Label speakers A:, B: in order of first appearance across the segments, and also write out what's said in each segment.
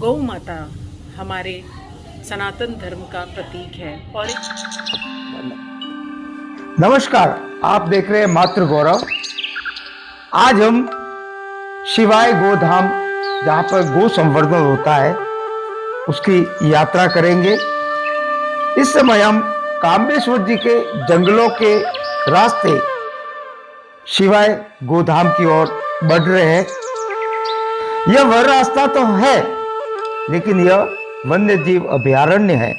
A: गौ माता हमारे सनातन धर्म का प्रतीक है और
B: नमस्कार, आप देख रहे हैं मातृ गौरव। आज हम शिवाय गोधाम, जहाँ पर गो संवर्धन होता है, उसकी यात्रा करेंगे। इस समय हम कामेश्वर जी के जंगलों के रास्ते शिवाय गोधाम की ओर बढ़ रहे हैं। यह वह रास्ता तो है, लेकिन यह वन्य जीव अभयारण्य है,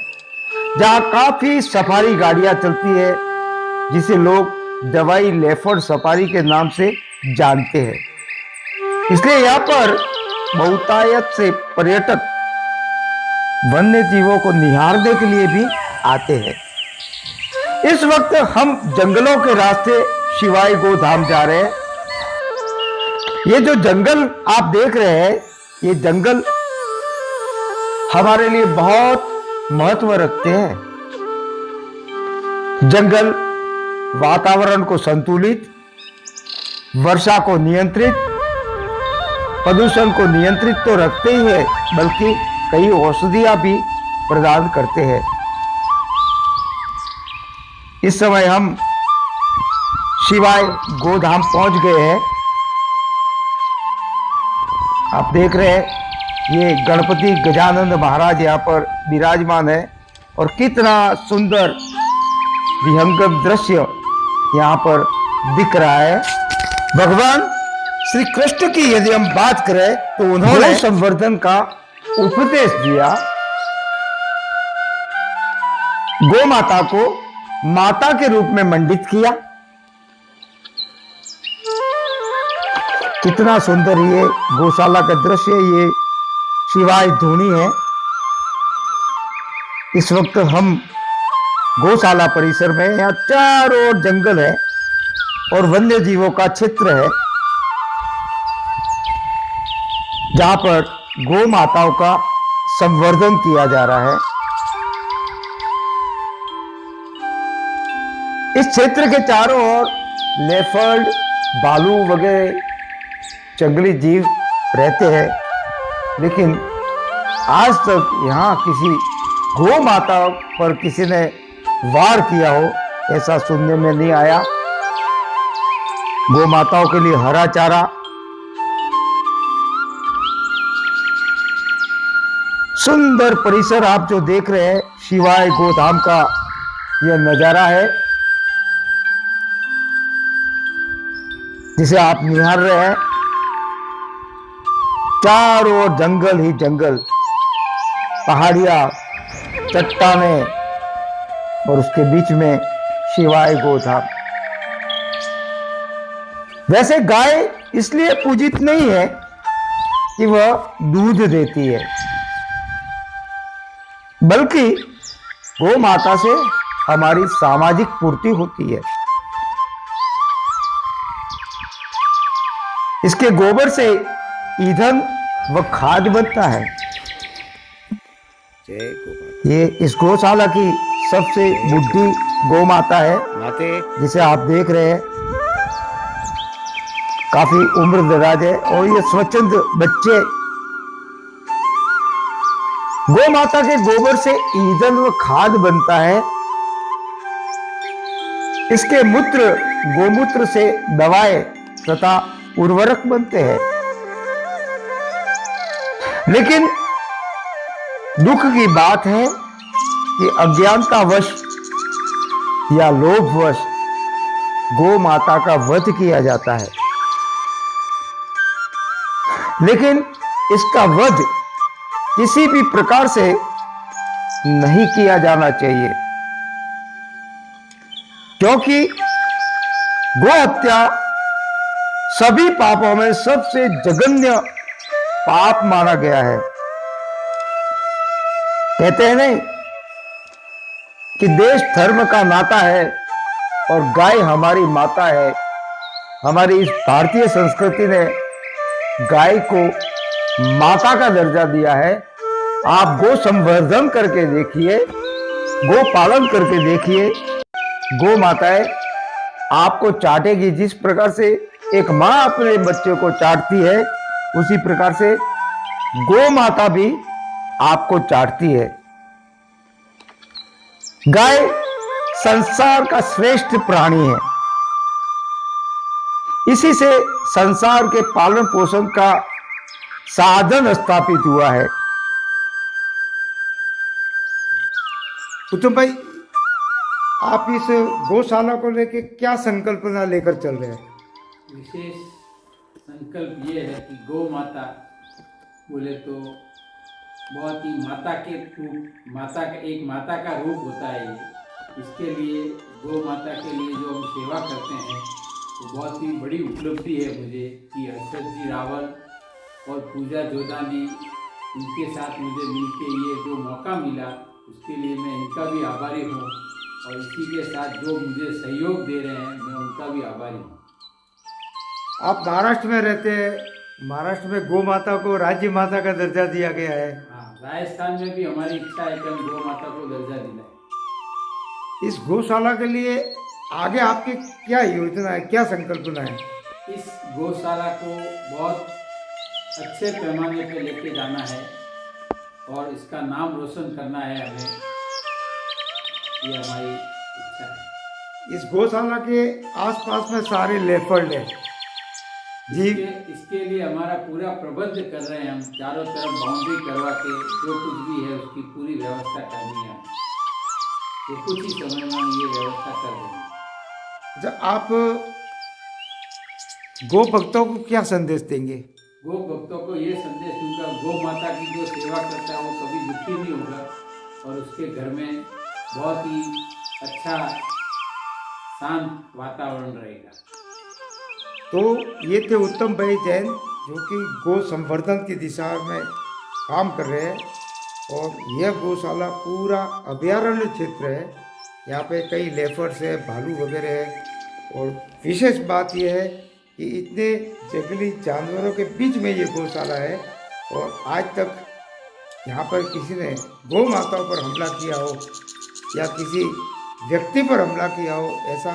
B: जहाँ काफी सफारी गाड़ियां चलती है, जिसे लोग दवाई लेफर्ड सफारी के नाम से जानते हैं। इसलिए यहाँ पर बहुतायत से पर्यटक वन्य जीवों को निहारने के लिए भी आते हैं। इस वक्त हम जंगलों के रास्ते शिवाय गोधाम जा रहे हैं। ये जो जंगल आप देख रहे हैं, ये जंगल हमारे लिए बहुत महत्व रखते हैं। जंगल वातावरण को संतुलित, वर्षा को नियंत्रित, प्रदूषण को नियंत्रित तो रखते ही है, बल्कि कई औषधियां भी प्रदान करते हैं। इस समय हम शिवाय गोधाम पहुंच गए हैं। आप देख रहे हैं, ये गणपति गजानंद महाराज यहाँ पर विराजमान है और कितना सुंदर विहंगम दृश्य यहाँ पर दिख रहा है। भगवान श्री कृष्ण की यदि हम बात करें तो उन्होंने संवर्धन का उपदेश दिया। गौ माता को माता के रूप में मंडित किया। कितना सुंदर ये गौशाला का दृश्य, ये शिवाय धूनी है। इस वक्त हम गौशाला परिसर में, यहाँ चारों ओर जंगल है और वन्य जीवों का क्षेत्र है, जहां पर गौ माताओं का संवर्धन किया जा रहा है। इस क्षेत्र के चारों ओर लेपर्ड, भालू वगैरह जंगली जीव रहते हैं, लेकिन आज तक यहाँ किसी गौ माता पर किसी ने वार किया हो, ऐसा सुनने में नहीं आया। गौ माताओं के लिए हरा चारा, सुंदर परिसर आप जो देख रहे हैं, शिवाय गोधाम का यह नजारा है, जिसे आप निहार रहे हैं। चारों ओर जंगल ही जंगल, पहाड़ियां, चट्टानें और उसके बीच में शिवाय गोधाम। वैसे गाय इसलिए पूजित नहीं है कि वह दूध देती है, बल्कि गौ माता से हमारी सामाजिक पूर्ति होती है। इसके गोबर से ईंधन व खाद बनता है। ये इस गौशाला की सबसे बुढ़ी गौ माता है, जिसे आप देख रहे हैं। काफी उम्र दराज है और ये स्वच्छंद बच्चे। गौ माता के गोबर से ईंधन व खाद बनता है। इसके मूत्र, गोमूत्र से दवाएं तथा उर्वरक बनते हैं। लेकिन दुख की बात है कि अज्ञानतावश या लोभवश गौ माता का वध किया जाता है, लेकिन इसका वध किसी भी प्रकार से नहीं किया जाना चाहिए, क्योंकि गौ हत्या सभी पापों में सबसे जघन्य पाप माना गया है। कहते हैं नहीं कि देश धर्म का नाता है और गाय हमारी माता है। हमारी इस भारतीय संस्कृति ने गाय को माता का दर्जा दिया है। आप गो संवर्धन करके देखिए, गो पालन करके देखिए, गो माताएं आपको चाटेगी। जिस प्रकार से एक माँ अपने बच्चे को चाटती है, उसी प्रकार से गौ माता भी आपको चाटती है। गाय संसार का श्रेष्ठ प्राणी है। इसी से संसार के पालन पोषण का साधन स्थापित हुआ है। उत्तम भाई, आप इस गौशाला को लेकर क्या संकल्पना लेकर चल रहे हैं?
C: विशेष संकल्प ये है कि गौ माता बोले तो बहुत ही माता के रूप, माता का रूप होता है ये। इसके लिए गौ माता के लिए जो हम सेवा करते हैं तो बहुत ही बड़ी उपलब्धि है मुझे कि हर्षद जी रावल और पूजा जोधानी, इनके साथ मुझे मिलके ये जो मौका मिला उसके लिए मैं इनका भी आभारी हूँ, और इसी के साथ जो मुझे सहयोग दे रहे हैं मैं उनका भी आभारी हूँ।
B: आप महाराष्ट्र में रहते हैं, महाराष्ट्र में गौ माता को राज्य माता का दर्जा दिया गया है।
C: हाँ, राजस्थान में भी हमारी इच्छा है कि हम गौ माता को दर्जा दिलाएं।
B: इस गौशाला के लिए आगे आपकी क्या योजना है, क्या संकल्पना है?
C: इस गौशाला को बहुत अच्छे पैमाने पे लेके जाना है और इसका नाम रोशन करना है हमें, ये हमारी इच्छा है।
B: इस गौशाला के आसपास में सारे लेपर्ड हैं जी।
C: इसके लिए हमारा पूरा प्रबंध कर रहे हैं हम, चारों तरफ बाउंड्री करवा के जो कुछ भी है उसकी पूरी व्यवस्था करनी है, तो कुछ ही समय में हम ये व्यवस्था कर देंगे।
B: जब आप गौ भक्तों को क्या संदेश देंगे?
C: गौ भक्तों को ये संदेश दूंगा, गौ माता की जो सेवा करता है वो कभी दुखी नहीं होगा और उसके घर में बहुत ही अच्छा शांत वातावरण रहेगा।
B: तो ये थे उत्तम भाई जैन, जो कि गौ संवर्धन की दिशा में काम कर रहे हैं, और यह गौशाला पूरा अभयारण्य क्षेत्र है। यहाँ पे कई लेपर्ड्स है, भालू वगैरह है, और विशेष बात यह है कि इतने जंगली जानवरों के बीच में ये गौशाला है, और आज तक यहाँ पर किसी ने गौ माताओं पर हमला किया हो या किसी व्यक्ति पर हमला किया हो, ऐसा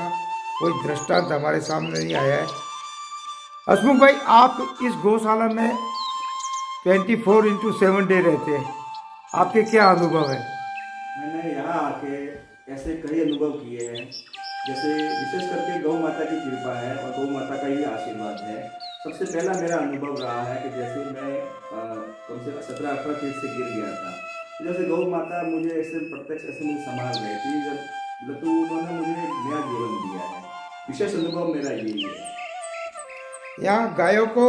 B: कोई दृष्टांत हमारे सामने नहीं आया है। हसमुख भाई, आप इस गौशाला में 24/7 डे रहते हैं, आपके क्या अनुभव है?
D: मैंने यहाँ आके ऐसे कई अनुभव किए हैं, जैसे विशेष करके गौ माता की कृपा है और गौ माता का ही आशीर्वाद है। सबसे पहला मेरा अनुभव रहा है कि जैसे मैं कम से 17-18 फीट से गिर गया था, जैसे गौ माता मुझे ऐसे प्रत्यक्ष ऐसे मुझे संभाल रही थी, जब उन्होंने मुझे एक नया जीवन दिया है। विशेष अनुभव मेरा यही है।
B: यहाँ गायों को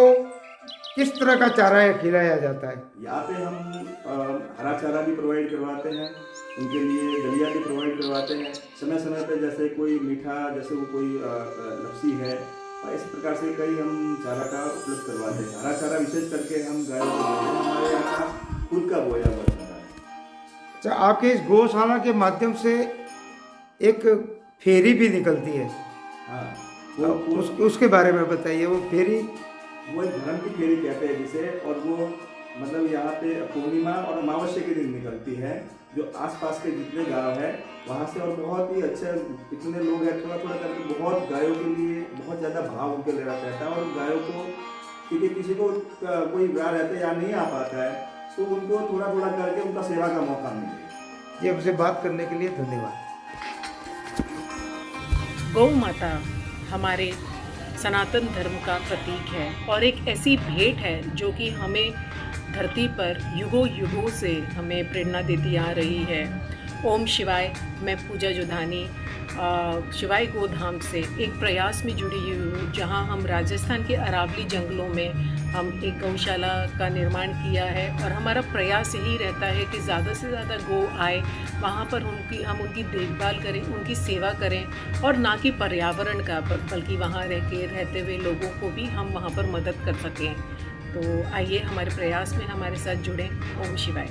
B: किस तरह का चारा खिलाया जाता है?
D: यहाँ पे हम हरा चारा भी प्रोवाइड करवाते हैं, उनके लिए दलिया भी प्रोवाइड करवाते हैं। समय समय पे जैसे कोई मीठा, जैसे वो कोई लस्सी है, इस प्रकार से कई हम चारा का उपलब्ध करवाते हैं। हरा चारा विशेष करके हम गायों को देते हैं, हमारे यहाँ का खुद का बोया हुआ चारा है।
B: अच्छा, आपके इस गौशाला के माध्यम से एक फेरी भी निकलती है।
D: हाँ,
B: उसके बारे में बताइए। वो फेरी,
D: वो एक धर्म की फेरी कहते हैं जिसे, और वो मतलब यहाँ पे पूर्णिमा और अमावस्या के दिन निकलती है, जो आसपास के जितने गांव है वहाँ से, और बहुत ही अच्छे इतने लोग हैं, थोड़ा थोड़ा करके बहुत गायों के लिए बहुत ज़्यादा भाव उनके ले रहता है, और गायों को क्योंकि किसी को कोई ब्याह रहता है या नहीं आ पाता है, तो उनको थोड़ा थोड़ा करके उनका सेवा का मौका मिले।
B: ये हमसे बात करने के लिए धन्यवाद।
A: गौ माता हमारे सनातन धर्म का प्रतीक है और एक ऐसी भेंट है जो कि हमें धरती पर युगों युगों से हमें प्रेरणा देती आ रही है। ओम शिवाय। मैं पूजा जोधानी शिवाय गोधाम से एक प्रयास में जुड़ी हुई हूँ, जहाँ हम राजस्थान के अरावली जंगलों में हम एक गौशाला का निर्माण किया है, और हमारा प्रयास यही रहता है कि ज़्यादा से ज़्यादा गौ आए, वहाँ पर हम उनकी देखभाल करें, उनकी सेवा करें, और ना कि पर्यावरण का बल्कि वहाँ रहते हुए लोगों को भी हम वहाँ पर मदद कर सकें। तो आइए हमारे प्रयास में हमारे साथ जुड़ें। ओम शिवाय।